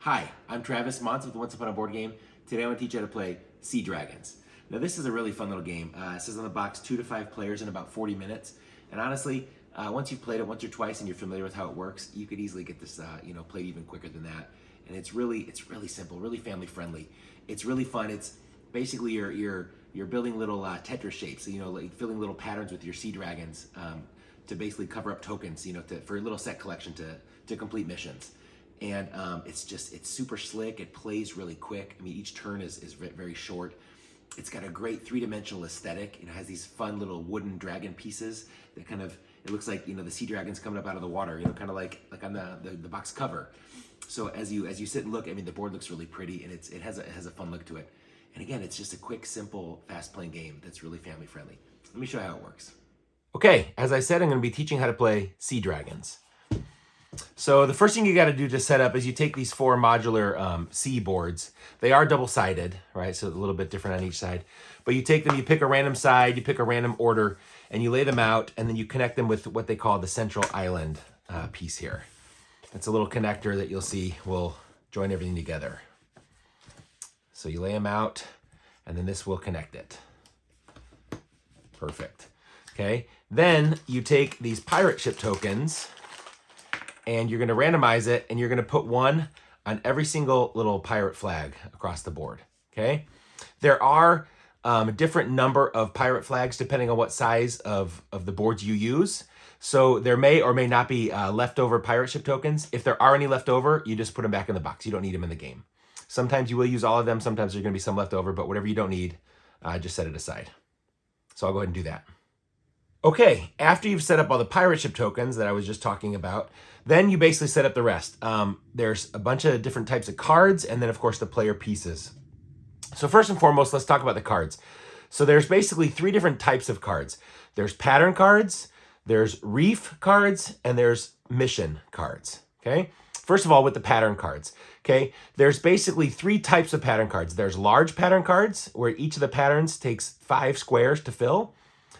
Hi, I'm Travis Montz with Once Upon a Board Game. Today I'm going to teach you how to play Sea Dragons. Now this is a really fun little game. It says on the box 2 to 5 players in about 40 minutes. And honestly, once you've played it once or twice and you're familiar with how it works, you could easily get this played even quicker than that. And it's really simple, really family friendly. It's really fun. It's basically you're building little Tetris shapes, so, like filling little patterns with your sea dragons to basically cover up tokens, for a little set collection to complete missions. And it's super slick. It plays really quick. I mean, each turn is very short. It's got a great three-dimensional aesthetic. It has these fun little wooden dragon pieces that it looks like, the sea dragons coming up out of the water, kind of like on the box cover. So as you sit and look, I mean, the board looks really pretty, and it has a fun look to it. And again, it's just a quick, simple, fast-playing game that's really family-friendly. Let me show you how it works. Okay, as I said, I'm going to be teaching how to play Sea Dragons. So the first thing you got to do to set up is you take these 4 modular sea boards. They are double-sided, right? So a little bit different on each side. But you take them, you pick a random side, you pick a random order, and you lay them out, and then you connect them with what they call the central island piece here. It's a little connector that you'll see will join everything together. So you lay them out, and then this will connect it. Perfect. Okay. Then you take these pirate ship tokens, and you're going to randomize it, and you're going to put one on every single little pirate flag across the board, okay? There are a different number of pirate flags depending on what size of the boards you use. So there may or may not be leftover pirate ship tokens. If there are any left over, you just put them back in the box. You don't need them in the game. Sometimes you will use all of them. Sometimes there's going to be some left over, but whatever you don't need, just set it aside. So I'll go ahead and do that. Okay, after you've set up all the pirate ship tokens that I was just talking about, then you basically set up the rest. There's a bunch of different types of cards, and then of course the player pieces. So first and foremost, let's talk about the cards. So there's basically 3 different types of cards. There's pattern cards, there's reef cards, and there's mission cards, okay? First of all, with the pattern cards, okay? There's basically 3 types of pattern cards. There's large pattern cards, where each of the patterns takes 5 squares to fill.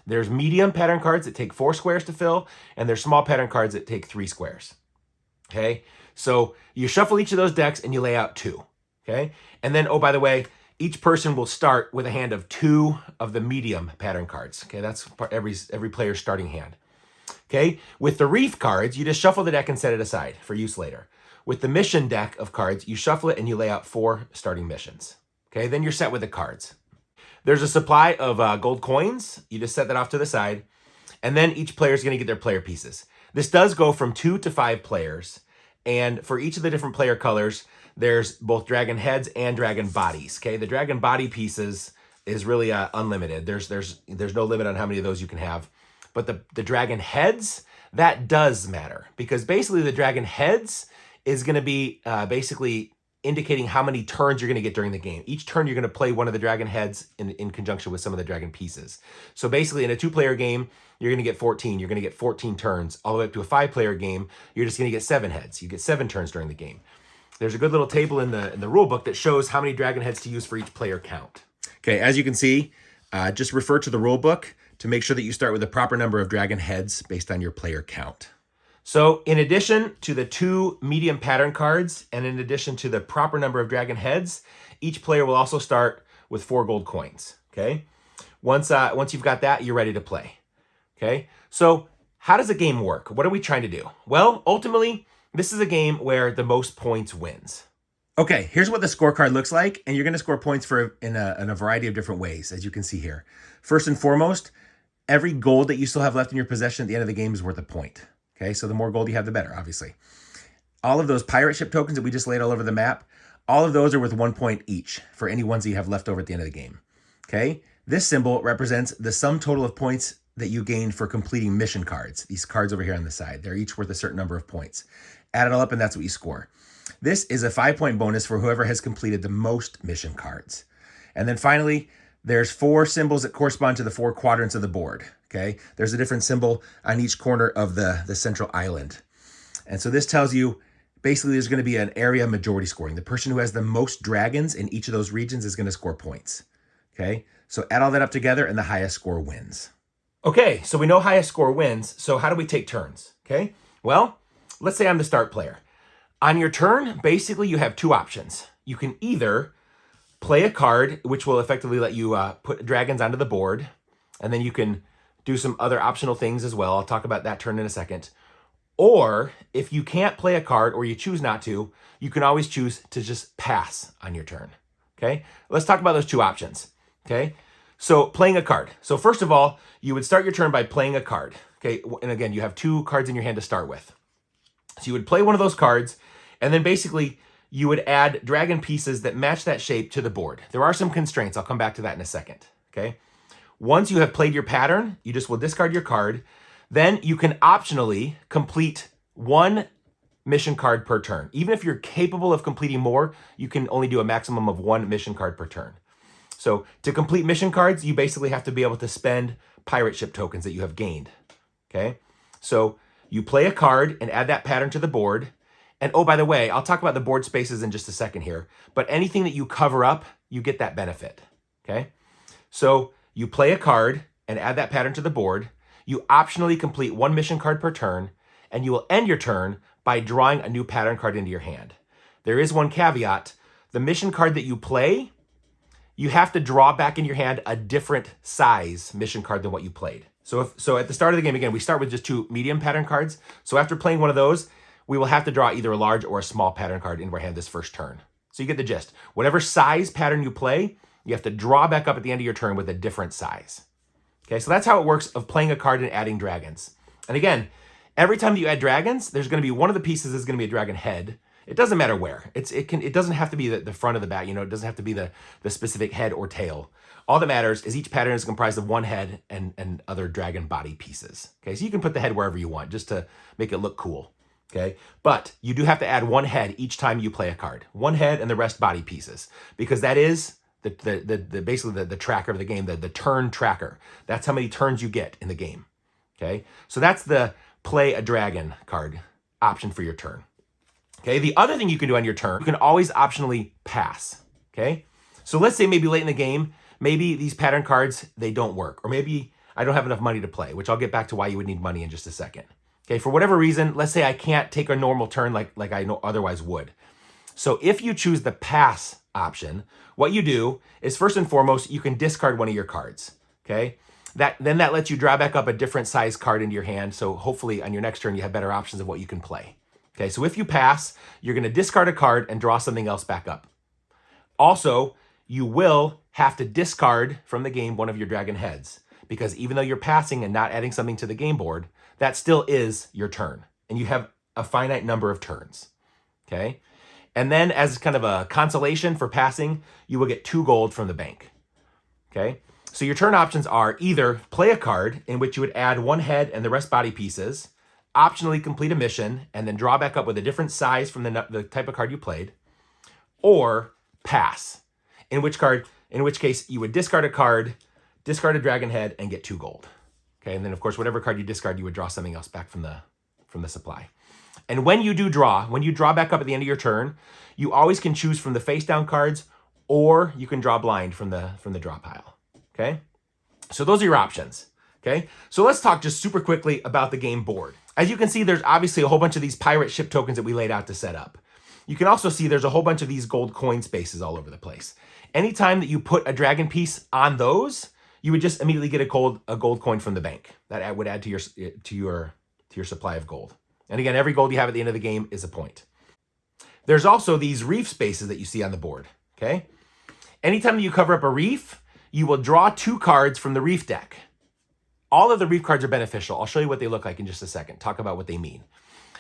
There's medium pattern cards that take 4 squares to fill, and there's small pattern cards that take 3 squares, okay? So you shuffle each of those decks and you lay out 2, okay? And then, oh, by the way, each person will start with a hand of 2 of the medium pattern cards, okay? That's every player's starting hand, okay? With the reef cards, you just shuffle the deck and set it aside for use later. With the mission deck of cards, you shuffle it and you lay out 4 starting missions, okay? Then you're set with the cards. There's a supply of gold coins. You just set that off to the side. And then each player is going to get their player pieces. This does go from 2 to 5 players. And for each of the different player colors, there's both dragon heads and dragon bodies. Okay, the dragon body pieces is really unlimited. There's no limit on how many of those you can have. But the dragon heads, that does matter. Because basically the dragon heads is going to be basically indicating how many turns you're going to get during the game. Each turn, you're going to play one of the dragon heads in conjunction with some of the dragon pieces. So basically, in a 2-player game, you're going to get 14. You're going to get 14 turns. All the way up to a 5-player game, you're just going to get 7 heads. You get 7 turns during the game. There's a good little table in the rule book that shows how many dragon heads to use for each player count. Okay, as you can see, just refer to the rule book to make sure that you start with the proper number of dragon heads based on your player count. So in addition to the 2 medium pattern cards, and in addition to the proper number of dragon heads, each player will also start with 4 gold coins, okay? Once you've got that, you're ready to play, okay? So how does a game work? What are we trying to do? Well, ultimately, this is a game where the most points wins. Okay, here's what the scorecard looks like, and you're going to score points in a variety of different ways, as you can see here. First and foremost, every gold that you still have left in your possession at the end of the game is worth a point. Okay, so the more gold you have, the better, obviously. All of those pirate ship tokens that we just laid all over the map, all of those are worth 1 point each for any ones that you have left over at the end of the game. Okay, this symbol represents the sum total of points that you gained for completing mission cards. These cards over here on the side, they're each worth a certain number of points. Add it all up and that's what you score. This is a 5-point bonus for whoever has completed the most mission cards. And then finally, there's 4 symbols that correspond to the 4 quadrants of the board. Okay, there's a different symbol on each corner of the central island. And so this tells you basically there's going to be an area majority scoring. The person who has the most dragons in each of those regions is going to score points. Okay, so add all that up together and the highest score wins. Okay, so we know highest score wins. So how do we take turns? Okay, well, let's say I'm the start player. On your turn, basically you have two options. You can either play a card, which will effectively let you put dragons onto the board, and then you can do some other optional things as well. I'll talk about that turn in a second. Or if you can't play a card or you choose not to, you can always choose to just pass on your turn. Okay, let's talk about those two options. Okay, so playing a card. So first of all, you would start your turn by playing a card. Okay, and again, you have two cards in your hand to start with. So you would play one of those cards, and then basically you would add dragon pieces that match that shape to the board. There are some constraints. I'll come back to that in a second. Okay, once you have played your pattern, you just will discard your card. Then you can optionally complete one mission card per turn. Even if you're capable of completing more, you can only do a maximum of one mission card per turn. So to complete mission cards, you basically have to be able to spend pirate ship tokens that you have gained. Okay, so you play a card and add that pattern to the board. And oh, by the way, I'll talk about the board spaces in just a second here, but anything that you cover up, you get that benefit. Okay, so you play a card and add that pattern to the board. You optionally complete one mission card per turn, and you will end your turn by drawing a new pattern card into your hand. There is one caveat. The mission card that you play, you have to draw back in your hand a different size mission card than what you played. So at the start of the game, again, we start with just two medium pattern cards. So after playing one of those, we will have to draw either a large or a small pattern card into our hand this first turn. So you get the gist. Whatever size pattern you play, you have to draw back up at the end of your turn with a different size. Okay, so that's how it works of playing a card and adding dragons. And again, every time that you add dragons, there's going to be one of the pieces is going to be a dragon head. It doesn't matter where. It doesn't have to be the front of the bat. It doesn't have to be the specific head or tail. All that matters is each pattern is comprised of one head and other dragon body pieces. Okay, so you can put the head wherever you want just to make it look cool. Okay, but you do have to add one head each time you play a card. One head and the rest body pieces, because that is basically the tracker of the game, the turn tracker. That's how many turns you get in the game. Okay, so that's the play a dragon card option for your turn. Okay, the other thing you can do on your turn, you can always optionally pass. Okay, so let's say maybe late in the game, maybe these pattern cards, they don't work, or maybe I don't have enough money to play, which I'll get back to why you would need money in just a second. Okay, for whatever reason, let's say I can't take a normal turn like I otherwise would. So if you choose the pass option, what you do is first and foremost, you can discard one of your cards. Okay, then that lets you draw back up a different size card into your hand. So hopefully on your next turn, you have better options of what you can play. Okay, so if you pass, you're going to discard a card and draw something else back up. Also, you will have to discard from the game one of your dragon heads, because even though you're passing and not adding something to the game board, that still is your turn, and you have a finite number of turns. Okay, and then as kind of a consolation for passing, you will get 2 gold from the bank. Okay, so your turn options are either play a card in which you would add one head and the rest body pieces, optionally complete a mission, and then draw back up with a different size from the type of card you played, or pass, in which case you would discard a card, discard a dragon head, and get 2 gold. Okay, and then of course, whatever card you discard, you would draw something else back from the supply. And when you draw back up at the end of your turn, you always can choose from the face down cards, or you can draw blind from the draw pile. Okay, so those are your options. Okay, so let's talk just super quickly about the game board. As you can see, there's obviously a whole bunch of these pirate ship tokens that we laid out to set up. You can also see there's a whole bunch of these gold coin spaces all over the place. Anytime that you put a dragon piece on those, you would just immediately get a gold coin from the bank. That would add to your supply of gold. And again, every gold you have at the end of the game is a point. There's also these reef spaces that you see on the board. Okay, anytime that you cover up a reef, you will draw 2 cards from the reef deck. All of the reef cards are beneficial. I'll show you what they look like in just a second. Talk about what they mean.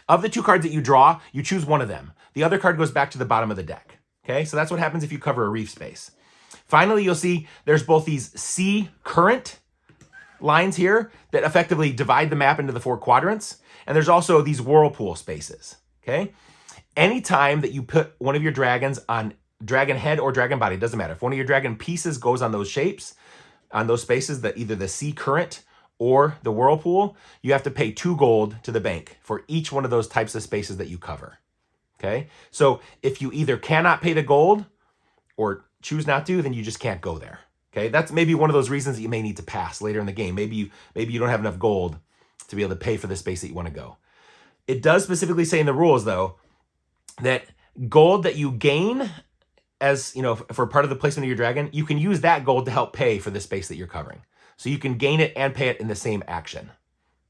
Of the 2 cards that you draw, you choose one of them. The other card goes back to the bottom of the deck. Okay, so that's what happens if you cover a reef space. Finally, you'll see there's both these sea current lines here that effectively divide the map into the 4 quadrants. And there's also these whirlpool spaces. Okay, anytime that you put one of your dragons on dragon head or dragon body, it doesn't matter. If one of your dragon pieces goes on those shapes, on those spaces, either the sea current or the whirlpool, you have to pay 2 gold to the bank for each one of those types of spaces that you cover. Okay, so if you either cannot pay the gold or choose not to, then you just can't go there. Okay, that's maybe one of those reasons that you may need to pass later in the game. Maybe you don't have enough gold to be able to pay for the space that you want to go. It does specifically say in the rules, though, that gold that you gain as, you know, for part of the placement of your dragon, you can use that gold to help pay for the space that you're covering. So you can gain it and pay it in the same action.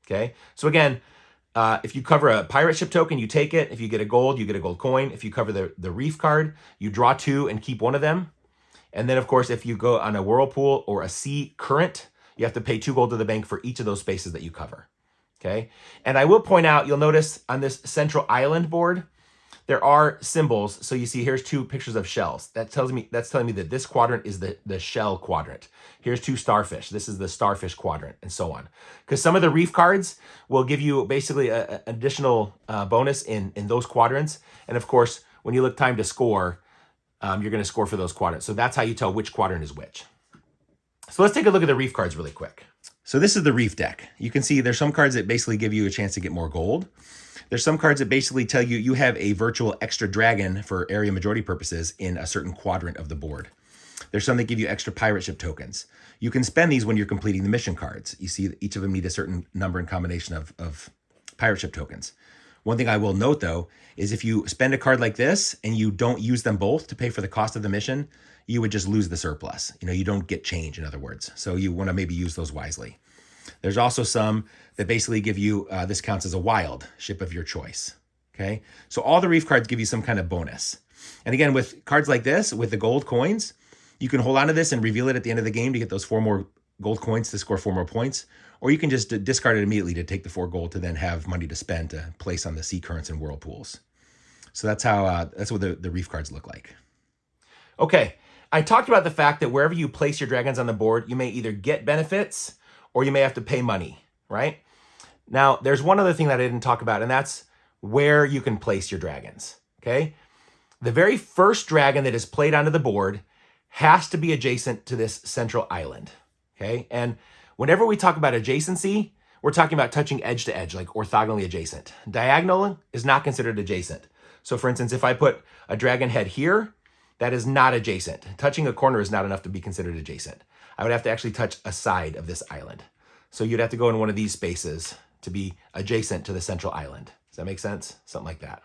Okay. So again, if you cover a pirate ship token, you take it. If you get a gold, you get a gold coin. If you cover the reef card, you draw 2 and keep one of them. And then of course, if you go on a whirlpool or a sea current, you have to pay 2 gold to the bank for each of those spaces that you cover. Okay. And I will point out, you'll notice on this central island board, there are symbols. So you see here's 2 pictures of shells. That's telling me that this quadrant is the shell quadrant. Here's 2 starfish. This is the starfish quadrant, and so on. Because some of the reef cards will give you basically an additional bonus in those quadrants. And of course, when you look time to score, you're going to score for those quadrants. So that's how you tell which quadrant is which. So let's take a look at the reef cards really quick. So this is the reef deck. You can see there's some cards that basically give you a chance to get more gold. There's some cards that basically tell you you have a virtual extra dragon for area majority purposes in a certain quadrant of the board. There's some that give you extra pirate ship tokens. You can spend these when you're completing the mission cards. You see each of them need a certain number and combination of pirate ship tokens. One thing I will note though, is if you spend a card like this and you don't use them both to pay for the cost of the mission, you would just lose the surplus. You know, you don't get change, in other words. So you want to maybe use those wisely. There's also some that basically give you, this counts as a wild ship of your choice, okay? So all the reef cards give you some kind of bonus. And again, with cards like this, with the gold coins, you can hold on to this and reveal it at the end of the game to get those 4 more gold coins to score 4 more points. Or you can just discard it immediately to take the 4 gold to then have money to spend to place on the sea currents and whirlpools. So that's how, that's what the reef cards look like. Okay, I talked about the fact that wherever you place your dragons on the board, you may either get benefits or you may have to pay money, right? Now, there's one other thing that I didn't talk about, and that's where you can place your dragons, okay? The very first dragon that is played onto the board has to be adjacent to this central island, okay? And whenever we talk about adjacency, we're talking about touching edge to edge, like orthogonally adjacent. Diagonal is not considered adjacent. So for instance, if I put a dragon head here, that is not adjacent. Touching a corner is not enough to be considered adjacent. I would have to actually touch a side of this island. So you'd have to go in one of these spaces to be adjacent to the central island. Does that make sense? Something like that.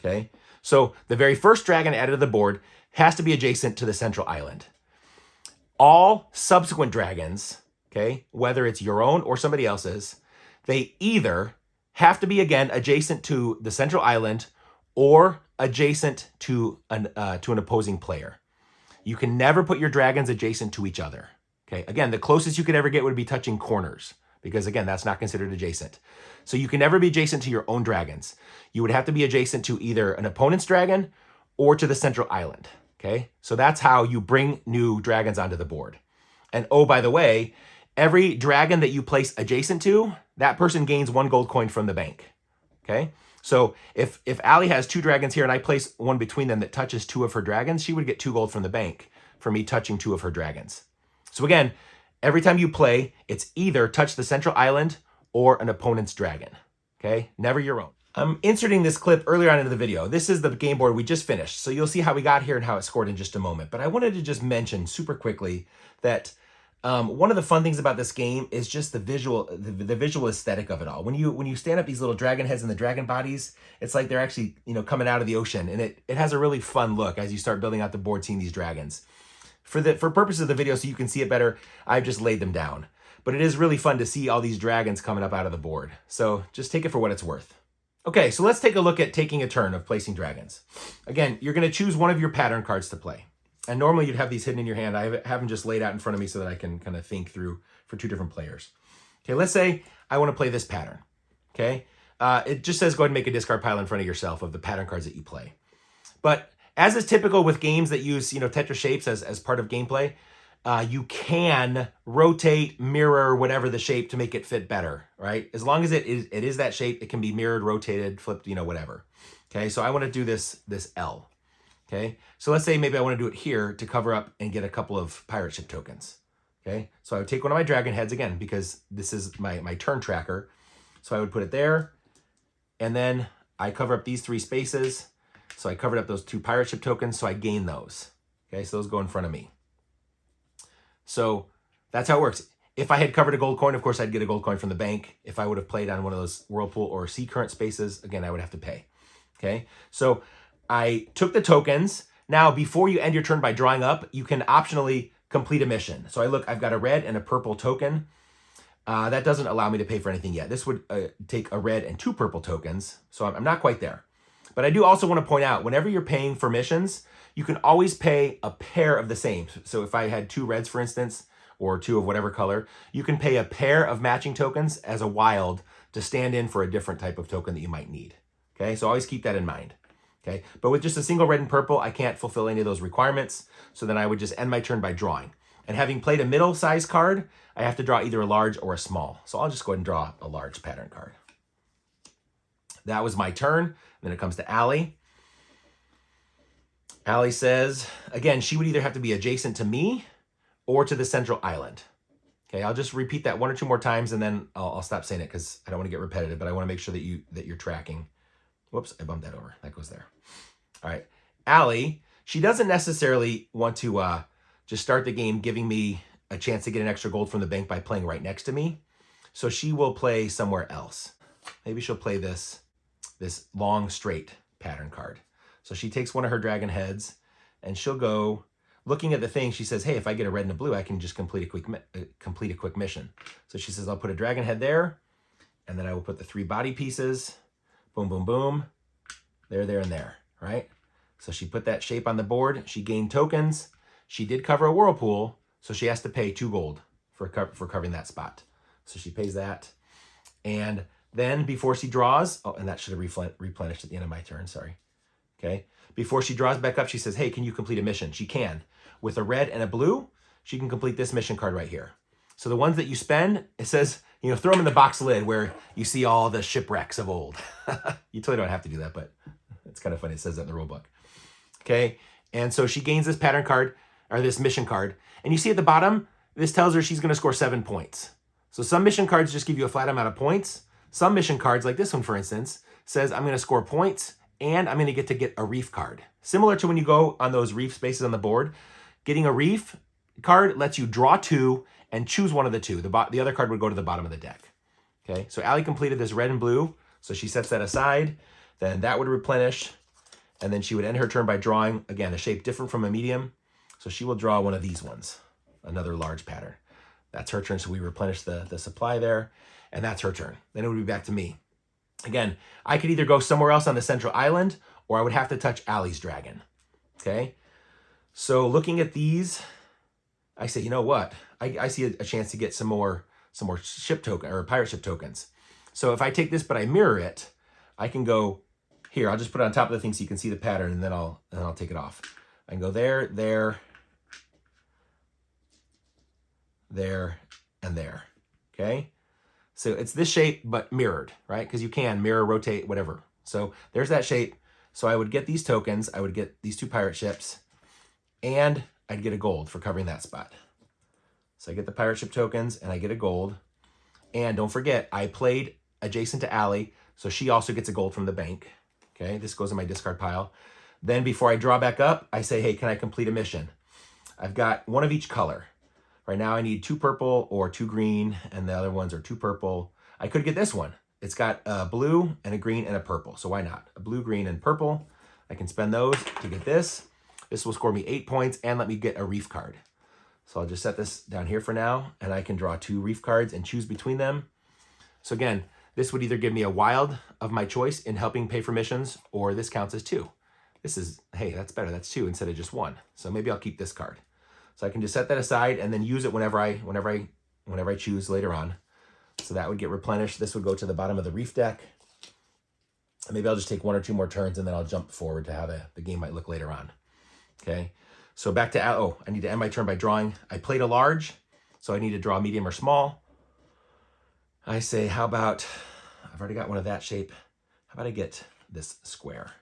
Okay. So the very first dragon added to the board has to be adjacent to the central island. All subsequent dragons, okay, whether it's your own or somebody else's, they either have to be, again, adjacent to the central island or adjacent to an opposing player. You can never put your dragons adjacent to each other. Okay, again, the closest you could ever get would be touching corners, because again, that's not considered adjacent. So you can never be adjacent to your own dragons. You would have to be adjacent to either an opponent's dragon or to the central island. Okay, so that's how you bring new dragons onto the board. And oh, by the way, every dragon that you place adjacent to, that person gains 1 gold coin from the bank. Okay, so if Allie has 2 dragons here and I place one between them that touches 2 of her dragons, she would get 2 gold from the bank for me touching 2 of her dragons. So again, every time you play, it's either touch the central island or an opponent's dragon, okay? Never your own. I'm inserting this clip earlier on into the video. This is the game board we just finished, so you'll see how we got here and how it scored in just a moment. But I wanted to just mention super quickly that one of the fun things about this game is just the visual aesthetic of it all. When you stand up these little dragon heads and the dragon bodies, it's like they're actually, you know, coming out of the ocean, and it has a really fun look as you start building out the board, seeing these dragons. For purposes of the video, so you can see it better, I've just laid them down. But it is really fun to see all these dragons coming up out of the board. So just take it for what it's worth. Okay, so let's take a look at taking a turn of placing dragons. Again, you're going to choose one of your pattern cards to play. And normally you'd have these hidden in your hand. I have them just laid out in front of me so that I can kind of think through for 2 different players. Okay, let's say I want to play this pattern. Okay, it just says go ahead and make a discard pile in front of yourself of the pattern cards that you play. But as is typical with games that use, you know, Tetra shapes as part of gameplay, you can rotate, mirror, whatever the shape to make it fit better, right? As long as it is that shape, it can be mirrored, rotated, flipped, you know, whatever. Okay, so I want to do this L. Okay, so let's say maybe I want to do it here to cover up and get a couple of pirate ship tokens. Okay, so I would take one of my dragon heads again, because this is my turn tracker. So I would put it there, and then I cover up these 3 spaces. So I covered up those 2 pirate ship tokens, so I gain those. Okay, so those go in front of me. So that's how it works. If I had covered a gold coin, of course, I'd get a gold coin from the bank. If I would have played on one of those whirlpool or sea current spaces, again, I would have to pay. Okay, so I took the tokens. Now, before you end your turn by drawing up, you can optionally complete a mission. So I've got a red and a purple token. That doesn't allow me to pay for anything yet. This would take a red and 2 purple tokens. So I'm not quite there. But I do also want to point out, whenever you're paying for missions, you can always pay a pair of the same. So if I had 2 reds, for instance, or 2 of whatever color, you can pay a pair of matching tokens as a wild to stand in for a different type of token that you might need. Okay, so always keep that in mind. Okay, but with just a single red and purple, I can't fulfill any of those requirements. So then I would just end my turn by drawing. And having played a middle-sized card, I have to draw either a large or a small. So I'll just go ahead and draw a large pattern card. That was my turn. Then it comes to Allie. Allie says, again, she would either have to be adjacent to me or to the central island. Okay, I'll just repeat that 1 or 2 more times, and then I'll stop saying it because I don't want to get repetitive, but I want to make sure that you're tracking. Whoops, I bumped that over. That goes there. All right, Allie, she doesn't necessarily want to just start the game giving me a chance to get an extra gold from the bank by playing right next to me. So she will play somewhere else. Maybe she'll play this long straight pattern card. So she takes one of her dragon heads and she'll go, looking at the thing, she says, hey, if I get a red and a blue, I can just complete a quick mission. So she says, I'll put a dragon head there, and then I will put the 3 body pieces, boom, boom, boom, there, and there, right? So she put that shape on the board. She gained tokens. She did cover a whirlpool, so she has to pay 2 gold for covering that spot. So she pays that. And then before she draws, oh, and that should have replenished at the end of my turn, sorry. Okay. Before she draws back up, she says, hey, can you complete a mission? She can. With a red and a blue, she can complete this mission card right here. So the ones that you spend, it says, throw them in the box lid where you see all the shipwrecks of old. You totally don't have to do that, but it's kind of funny. It says that in the rule book. Okay. And so she gains this pattern card, or this mission card. And you see at the bottom, this tells her she's going to score 7 points. So some mission cards just give you a flat amount of points. Some mission cards, like this one, for instance, says I'm going to score points and I'm going to get a reef card. Similar to when you go on those reef spaces on the board, getting a reef card lets you draw 2 and choose one of the 2. The other card would go to the bottom of the deck. Okay, so Allie completed this red and blue, so she sets that aside. Then that would replenish, and then she would end her turn by drawing, again, a shape different from a medium. So she will draw one of these ones, another large pattern. That's her turn, so we replenish the supply there, and that's her turn. Then it would be back to me. Again, I could either go somewhere else on the central island, or I would have to touch Allie's dragon. Okay, so looking at these, I say, you know what? I see a chance to get some more ship token or pirate ship tokens. So if I take this but I mirror it, I can go here. I'll just put it on top of the thing so you can see the pattern, and then I'll take it off. I can go there, there, there, and there. Okay. So it's this shape, but mirrored, right? Because you can mirror, rotate, whatever. So there's that shape. So I would get these tokens. I would get these 2 pirate ships, and I'd get a gold for covering that spot. So I get the pirate ship tokens, and I get a gold. And don't forget, I played adjacent to Allie, so she also gets a gold from the bank. Okay, this goes in my discard pile. Then before I draw back up, I say, hey, can I complete a mission? I've got 1 of each color. Right now I need 2 purple or 2 green, and the other ones are 2 purple. I could get this one. It's got a blue and a green and a purple, so why not? A blue, green, and purple. I can spend those to get this. This will score me 8 points and let me get a reef card. So I'll just set this down here for now, and I can draw 2 reef cards and choose between them. So again, this would either give me a wild of my choice in helping pay for missions, or this counts as 2. This is, hey, that's better. That's 2 instead of just 1. So maybe I'll keep this card. So I can just set that aside and then use it whenever I choose later on. So that would get replenished. This would go to the bottom of the reef deck. Maybe I'll just take 1 or 2 more turns, and then I'll jump forward to how the game might look later on. Okay. So back to, I need to end my turn by drawing. I played a large, so I need to draw medium or small. I say, how about, I've already got one of that shape. How about I get this square?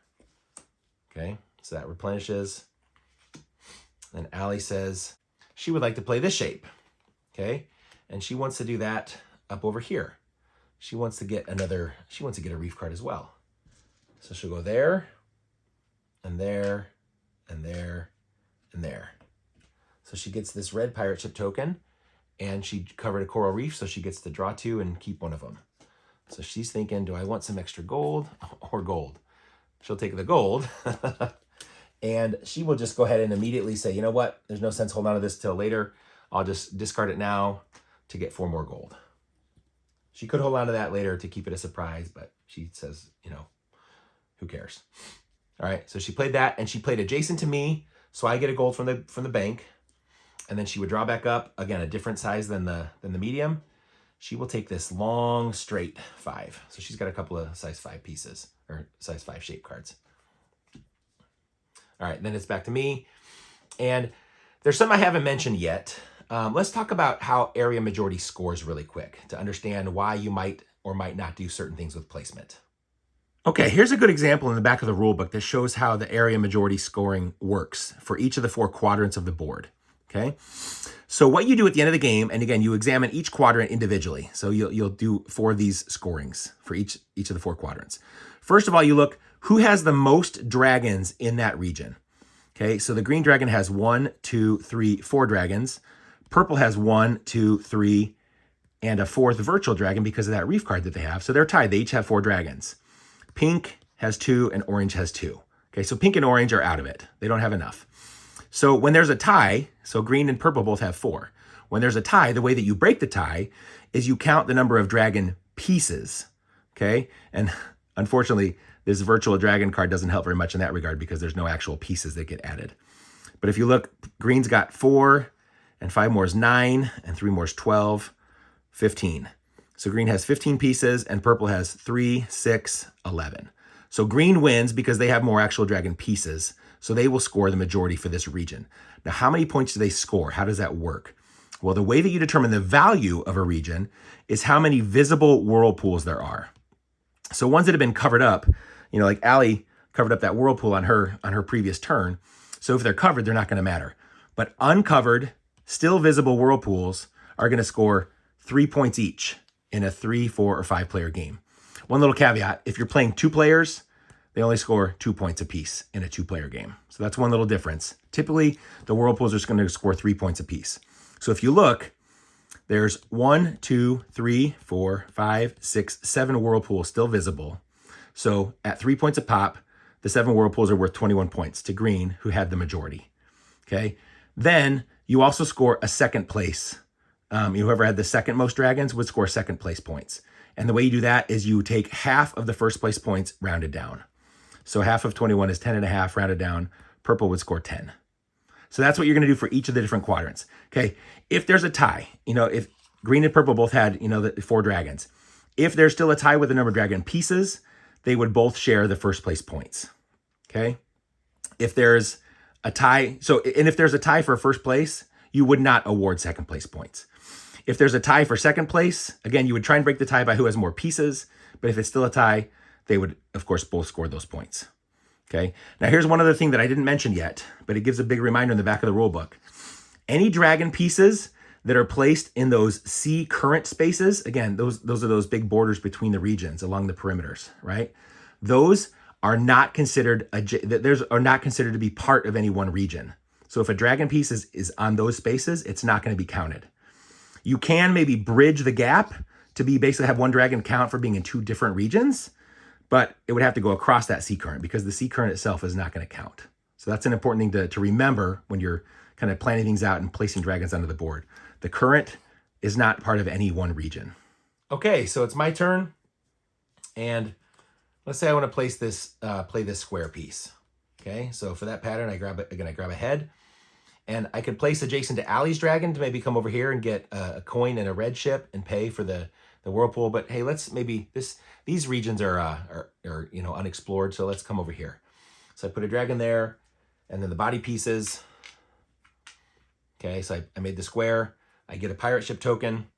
Okay. So that replenishes. Then Allie says she would like to play this shape, okay? And she wants to do that up over here. She wants to get a reef card as well. So she'll go there, and there, and there, and there. So she gets this red pirate ship token, and she covered a coral reef, so she gets to draw 2 and keep one of them. So she's thinking, do I want some extra gold or gold? she'll take the gold. And she will just go ahead and immediately say, you know what? There's no sense holding on to this till later. I'll just discard it now to get 4 more gold. She could hold on to that later to keep it a surprise, but she says, you know, who cares? All right, so she played that, and she played adjacent to me, so I get a gold from the bank. And then she would draw back up, again, a different size than the medium. She will take this long, straight 5. So she's got a couple of size 5 pieces, or size 5 shape cards. All right, then it's back to me. And there's some I haven't mentioned yet. Let's talk about how area majority scores really quick to understand why you might or might not do certain things with placement. Okay, here's a good example in the back of the rule book that shows how the area majority scoring works for each of the 4 quadrants of the board. Okay, so what you do at the end of the game, and again, you examine each quadrant individually. So you'll do 4 of these scorings for each of the 4 quadrants. First of all, you look who has the most dragons in that region. Okay, so the green dragon has 1, 2, 3, 4 dragons. Purple has 1, 2, 3, and a 4th virtual dragon because of that reef card that they have. So they're tied. They each have 4 dragons. Pink has 2 and orange has 2. Okay, so pink and orange are out of it. They don't have enough. So when there's a tie, so green and purple both have 4. When there's a tie, the way that you break the tie is you count the number of dragon pieces. Okay, and unfortunately, this virtual dragon card doesn't help very much in that regard because there's no actual pieces that get added. But if you look, green's got 4, and 5 more is 9, and 3 more is 12, 15. So green has 15 pieces, and purple has 3, 6, 11. So green wins because they have more actual dragon pieces, so they will score the majority for this region. Now, how many points do they score? How does that work? Well, the way that you determine the value of a region is how many visible whirlpools there are. So ones that have been covered up, you know, like Allie covered up that whirlpool on her previous turn. So if they're covered, they're not going to matter. But uncovered, still visible whirlpools are going to score 3 points each in a 3, 4, or 5 player game. One little caveat, if you're playing 2 players, they only score 2 points apiece in a 2-player game. So that's one little difference. Typically, the whirlpools are just going to score 3 points apiece. So if you look, there's 1, 2, 3, 4, 5, 6, 7 whirlpools still visible. So at 3 points a pop, the 7 whirlpools are worth 21 points to green, who had the majority. Okay. Then you also score a second place. Whoever had the second most dragons would score second place points. And the way you do that is you take half of the first place points rounded down. So half of 21 is 10.5 rounded down. Purple would score 10. So that's what you're going to do for each of the different quadrants. Okay. If there's a tie, if green and purple both had, the 4 dragons, if there's still a tie with the number of dragon pieces, they would both share the first place points. Okay. If there's a tie, and if there's a tie for first place, you would not award second place points. If there's a tie for second place, again, you would try and break the tie by who has more pieces. But if it's still a tie, they would, of course, both score those points. Okay. Now, here's one other thing that I didn't mention yet, but it gives a big reminder in the back of the rule book. Any dragon pieces that are placed in those sea current spaces, again, those are those big borders between the regions along the perimeters, right? Those are not considered to be part of any one region. So if a dragon piece is on those spaces, it's not going to be counted. You can maybe bridge the gap to be basically have one dragon count for being in 2 different regions, but it would have to go across that sea current because the sea current itself is not going to count. So that's an important thing to remember when you're kind of planning things out and placing dragons onto the board. The current is not part of any one region. Okay, so it's my turn. And let's say I want to place this, play this square piece. Okay, so for that pattern, I grab a head. And I could place adjacent to Allie's dragon to maybe come over here and get a coin and a red ship and pay for the whirlpool. But hey, let's maybe these regions are unexplored. So let's come over here. So I put a dragon there, and then the body pieces. Okay, so I made the square. I get a pirate ship token.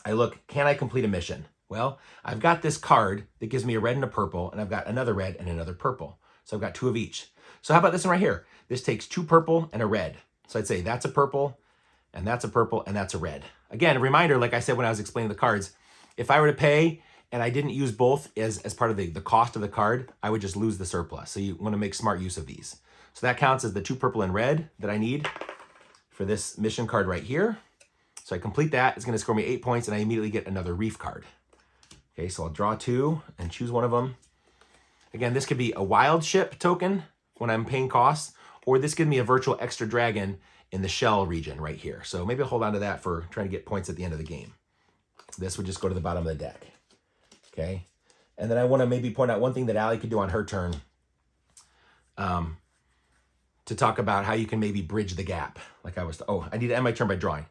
I look, can I complete a mission? Well, I've got this card that gives me a red and a purple, and I've got another red and another purple. So I've got 2 of each. So how about this one right here? This takes 2 purple and a red. So I'd say that's a purple, and that's a purple, and that's a red. Again, a reminder, like I said when I was explaining the cards, if I were to pay and I didn't use both as part of the cost of the card, I would just lose the surplus. So you want to make smart use of these. So that counts as the 2 purple and red that I need for this mission card right here. So I complete that. It's going to score me 8 points, and I immediately get another reef card. Okay, so I'll draw 2 and choose one of them. Again, this could be a wild ship token when I'm paying costs, or this gives me a virtual extra dragon in the shell region right here. So maybe I'll hold on to that for trying to get points at the end of the game. This would just go to the bottom of the deck. Okay. And then I want to maybe point out one thing that Allie could do on her turn to talk about how you can maybe bridge the gap. Like I was, I need to end my turn by drawing.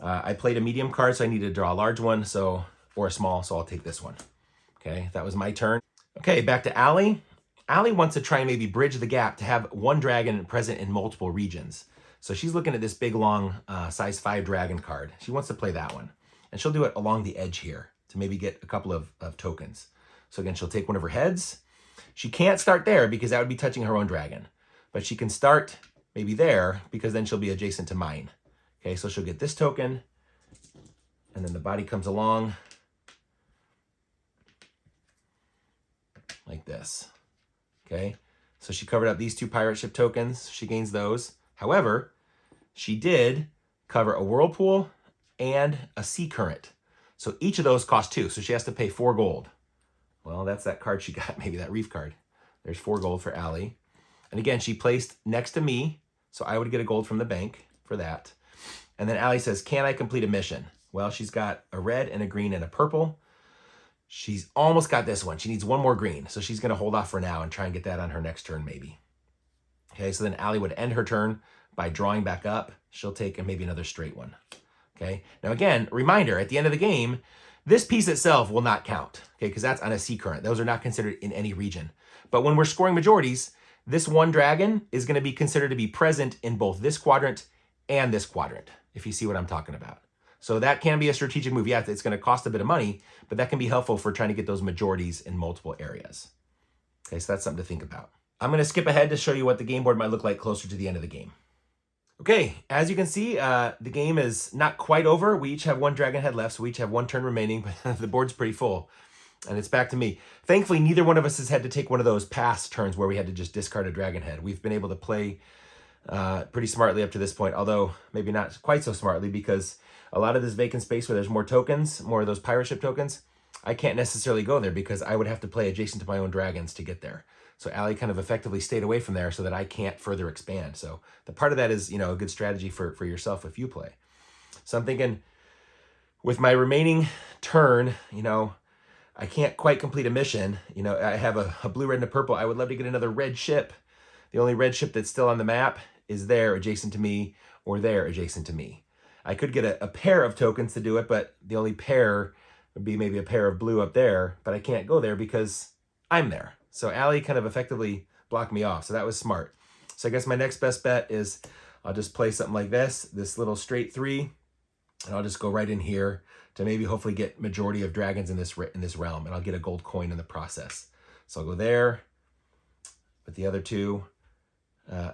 I played a medium card, so I need to draw a large one, or a small, so I'll take this one. Okay, that was my turn. Okay, back to Allie. Allie wants to try and maybe bridge the gap to have one dragon present in multiple regions. So she's looking at this big, long, size 5 dragon card. She wants to play that one. And she'll do it along the edge here to maybe get a couple of tokens. So again, she'll take one of her heads. She can't start there because that would be touching her own dragon. But she can start maybe there because then she'll be adjacent to mine. Okay, so she'll get this token. And then the body comes along like this. Okay, so she covered up these 2 pirate ship tokens. She gains those. However, she did cover a whirlpool and a sea current. So each of those cost 2. So she has to pay 4 gold. Well, that's that card she got, maybe that reef card. There's 4 gold for Allie. And again, she placed next to me. So I would get a gold from the bank for that. And then Allie says, can I complete a mission? Well, she's got a red and a green and a purple. She's almost got this one. She needs one more green. So she's going to hold off for now and try and get that on her next turn maybe. Okay, so then Allie would end her turn by drawing back up. She'll take maybe another straight one. Okay, now again, reminder, at the end of the game, this piece itself will not count, okay, because that's on a sea current. Those are not considered in any region. But when we're scoring majorities, this one dragon is going to be considered to be present in both this quadrant and this quadrant, if you see what I'm talking about. So that can be a strategic move. Yeah, it's going to cost a bit of money, but that can be helpful for trying to get those majorities in multiple areas. Okay, so that's something to think about. I'm going to skip ahead to show you what the game board might look like closer to the end of the game. Okay, as you can see, the game is not quite over. We each have 1 dragon head left, so we each have 1 turn remaining, but the board's pretty full. And it's back to me. Thankfully, neither one of us has had to take one of those past turns where we had to just discard a dragon head. We've been able to play pretty smartly up to this point, although maybe not quite so smartly, because a lot of this vacant space where there's more tokens, more of those pirate ship tokens, I can't necessarily go there because I would have to play adjacent to my own dragons to get there. So Allie kind of effectively stayed away from there so that I can't further expand. So the part of that is, a good strategy for yourself if you play. So I'm thinking with my remaining turn, I can't quite complete a mission. I have a blue, red, and a purple. I would love to get another red ship. The only red ship that's still on the map is there adjacent to me or there adjacent to me. I could get a pair of tokens to do it, but the only pair would be maybe a pair of blue up there, but I can't go there because I'm there. So Allie kind of effectively blocked me off. So that was smart. So I guess my next best bet is I'll just play something like this little straight 3, and I'll just go right in here to maybe hopefully get majority of dragons in this realm, and I'll get a gold coin in the process. So I'll go there with the other 2.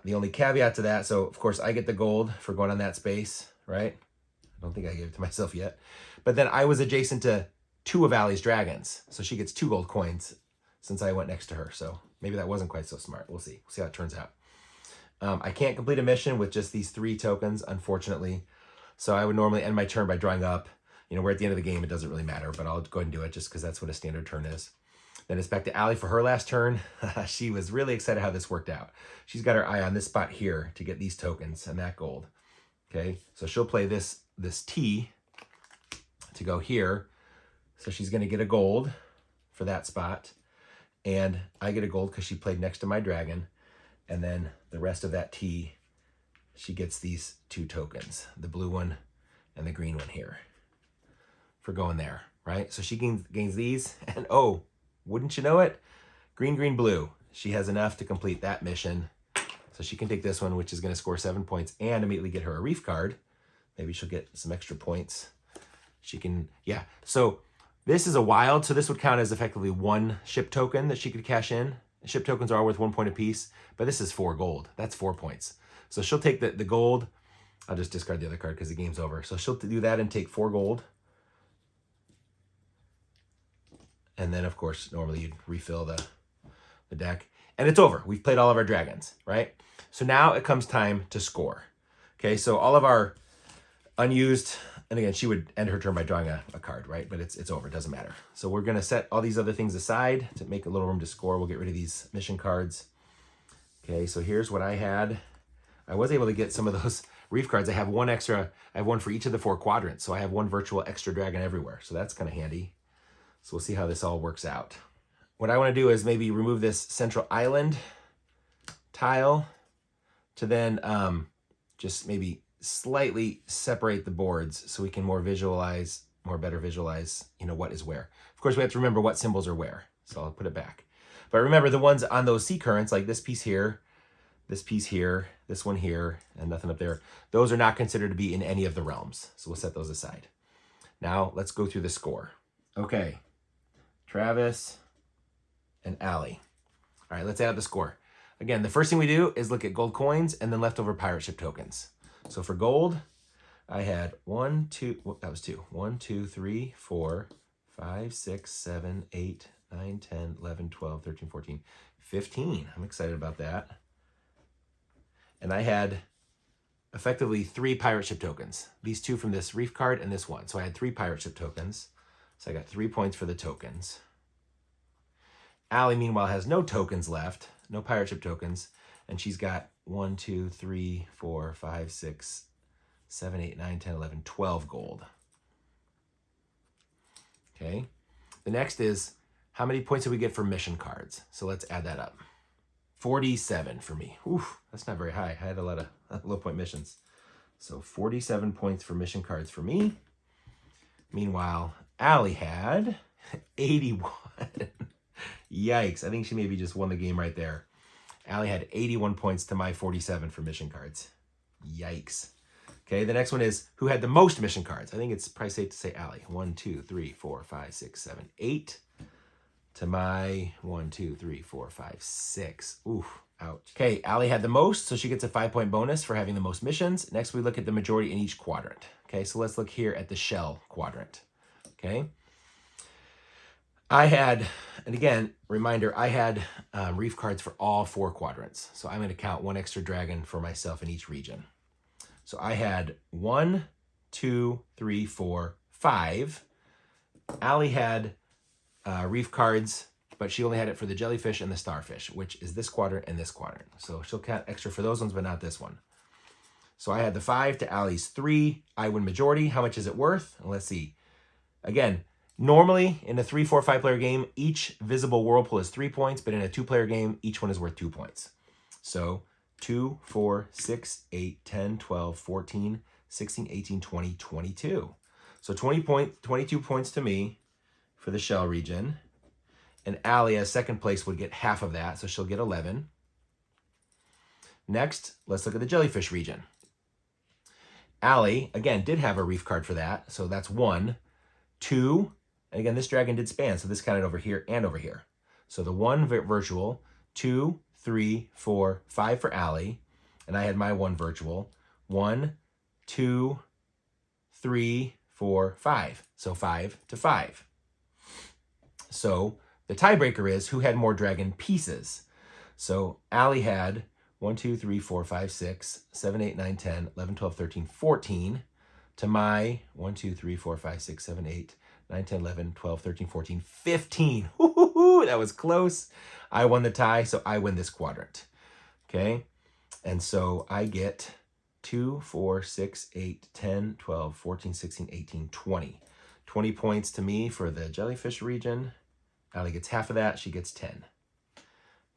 The only caveat to that, so of course I get the gold for going on that space, right? I don't think I gave it to myself yet. But then I was adjacent to 2 of Allie's dragons, so she gets 2 gold coins since I went next to her. So maybe that wasn't quite so smart. We'll see. We'll see how it turns out. I can't complete a mission with just these 3 tokens, unfortunately. So I would normally end my turn by drawing up. We're at the end of the game. It doesn't really matter, but I'll go ahead and do it just because that's what a standard turn is. Then it's back to Allie for her last turn. She was really excited how this worked out. She's got her eye on this spot here to get these tokens and that gold. Okay, so she'll play this T to go here. So she's going to get a gold for that spot. And I get a gold because she played next to my dragon. And then the rest of that T, she gets these 2 tokens, the blue one and the green one here for going there, right? So she gains these, and oh, wouldn't you know it? Green, green, blue. She has enough to complete that mission. So she can take this one, which is going to score 7 points, and immediately get her a reef card. Maybe she'll get some extra points. She can, yeah. So this is a wild, so this would count as effectively 1 ship token that she could cash in. Ship tokens are all worth 1 point apiece, but this is 4 gold. That's 4 points. So she'll take the gold. I'll just discard the other card because the game's over. So she'll do that and take 4 gold. And then, of course, normally you'd refill the deck. And it's over. We've played all of our dragons, right? So now it comes time to score. Okay, so all of our unused And again, she would end her turn by drawing a card, right? But it's over, it doesn't matter. So we're gonna set all these other things aside to make a little room to score. We'll get rid of these mission cards. Okay, so here's what I had. I was able to get some of those reef cards. I have one extra, I have one for each of the 4 quadrants. So I have one virtual extra dragon everywhere. So that's kind of handy. So we'll see how this all works out. What I want to do is maybe remove this central island tile to then just maybe slightly separate the boards so we can better visualize, what is where. Of course, we have to remember what symbols are where. So I'll put it back. But remember the ones on those sea currents, like this piece here, this one here, and nothing up there, those are not considered to be in any of the realms. So we'll set those aside. Now let's go through the score. Okay, Travis and Allie. All right, let's add up the score. Again, the first thing we do is look at gold coins and then leftover pirate ship tokens. So for gold, I had 1, 2, 3, 4, 5, 6, 7, 8, 9, 10, 11, 12, 13, 14, 15. I'm excited about that. And I had effectively 3 pirate ship tokens. These 2 from this reef card and this one. So I had 3 pirate ship tokens. So I got 3 points for the tokens. Allie, meanwhile, has no tokens left, no pirate ship tokens, and she's got 1, 2, 3, 4, 5, 6, 7, 8, 9, 10, 11, 12 gold. Okay. The next is how many points did we get for mission cards? So let's add that up. 47 for me. Oof, that's not very high. I had a lot of low point missions. So 47 points for mission cards for me. Meanwhile, Allie had 81. Yikes. I think she maybe just won the game right there. Allie had 81 points to my 47 for mission cards. Yikes. Okay, the next one is who had the most mission cards. I think it's probably safe to say Allie. 1, 2, 3, 4, 5, 6, 7, 8. To my 1, 2, 3, 4, 5, 6. Oof, ouch. Okay, Allie had the most, so she gets a 5-point bonus for having the most missions. Next, we look at the majority in each quadrant. Okay, so let's look here at the shell quadrant. Okay. I had, and again, reminder, I had reef cards for all 4 quadrants. So I'm going to count 1 extra dragon for myself in each region. So I had 1, 2, 3, 4, 5. Allie had reef cards, but she only had it for the jellyfish and the starfish, which is this quadrant and this quadrant. So she'll count extra for those ones, but not this one. So I had the 5 to Allie's 3. I win majority. How much is it worth? Let's see. Again, normally in a 3, 4, 5 player game, each visible whirlpool is 3 points, but in a 2-player game, each one is worth 2 points. So 2, 4, 6, 8, 10, 12, 14, 16, 18, 20, 22. So 22 points to me for the shell region. And Allie, as second place, would get half of that, so she'll get 11. Next, let's look at the jellyfish region. Allie, again, did have a reef card for that, so that's 1, 2, and again, this dragon did span, so this counted over here and over here. So the 1 virtual, 2, 3, 4, 5 for Allie, and I had my 1 virtual. 1, 2, 3, 4, 5. So 5 to 5. So the tiebreaker is who had more dragon pieces. So Allie had 1, 2, 3, 4, 5, 6, 7, 8, 9, 10, 11, 12, 13, 14 to my 1, 2, 3, 4, 5, 6, 7, 8, 9, 10, 11, 12, 13, 14, 15. Woo-hoo-hoo, that was close. I won the tie, so I win this quadrant. Okay, and so I get 2, 4, 6, 8, 10, 12, 14, 16, 18, 20. 20 points to me for the jellyfish region. Allie gets half of that. She gets 10.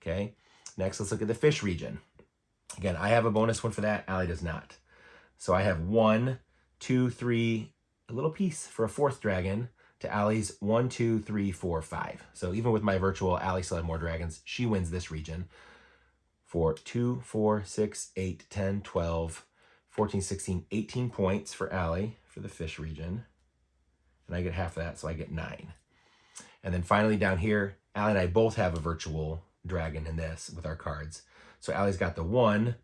Okay, next let's look at the fish region. Again, I have a bonus one for that. Allie does not. So I have 1, 2, 3, a little piece for a 4th dragon to Allie's 1, 2, 3, 4, 5. So even with my virtual, Allie still had more dragons. She wins this region for 2, 4, 6, 8, 10, 12, 14, 16, 18 points for Allie for the fish region. And I get half of that, so I get 9. And then finally down here, Allie and I both have a virtual dragon in this with our cards. So Allie's got the 1,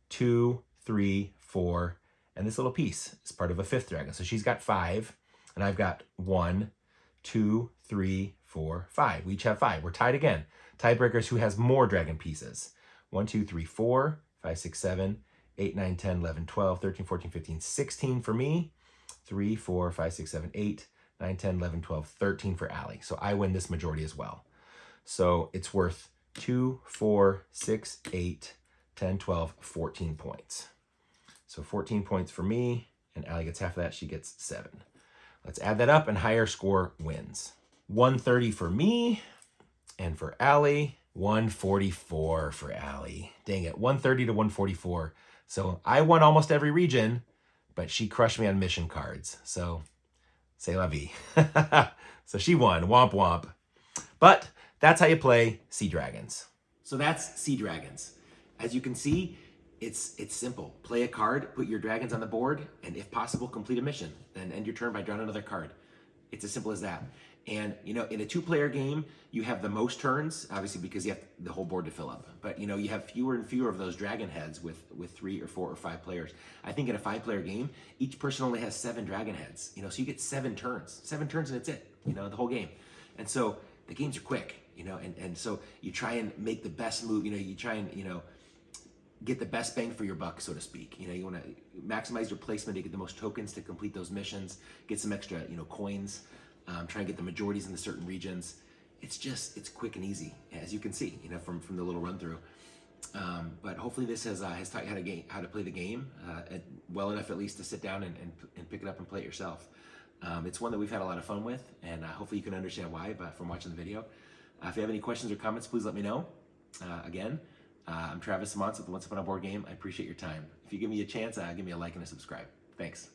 2, 3, 4, and this little piece is part of a 5th dragon. So she's got 5, and I've got 1, 2, 3, 4, 5. We each have 5. We're tied again. Tiebreakers, who has more dragon pieces? 1, 2, 3, 4, 5, 6, 7, 8, 9, 10, 11, 12, 13, 14, 15, 16 for me. 3, 4, 5, 6, 7, 8, 9, 10, 11, 12, 13 for Allie. So I win this majority as well. So it's worth 2, 4, 6, 8, 10, 12, 14 points. So 14 points for me, and Allie gets half of that. She gets 7. Let's add that up, and higher score wins. 130 for me, and for Allie, 144 for Allie. Dang it, 130 to 144. So I won almost every region, but she crushed me on mission cards. So, c'est la vie. So she won, womp womp. But that's how you play Sea Dragons. So that's Sea Dragons. As you can see, it's simple. Play a card, put your dragons on the board, and if possible, complete a mission. Then end your turn by drawing another card. It's as simple as that. And, you know, in a 2-player game, you have the most turns, obviously, because you have the whole board to fill up. But, you know, you have fewer and fewer of those dragon heads with 3 or 4 or 5 players. I think in a 5-player game, each person only has 7 dragon heads. You know, so you get 7 turns. 7 turns and it's it, you know, the whole game. And so the games are quick, you know, and so you try and make the best move, you know, you try and, you know, get the best bang for your buck, so to speak. You know, you want to maximize your placement to get the most tokens to complete those missions, get some extra, you know, coins, try and get the majorities in the certain regions. It's quick and easy, as you can see, you know, from the little run through. But hopefully this has taught you how to play the game well enough, at least, to sit down and pick it up and play it yourself. It's one that we've had a lot of fun with, and hopefully you can understand why from watching the video. If you have any questions or comments, please let me know. Again, I'm Travis Simone with the Once Upon a Board Game. I appreciate your time. If you give me a chance, give me a like and a subscribe. Thanks.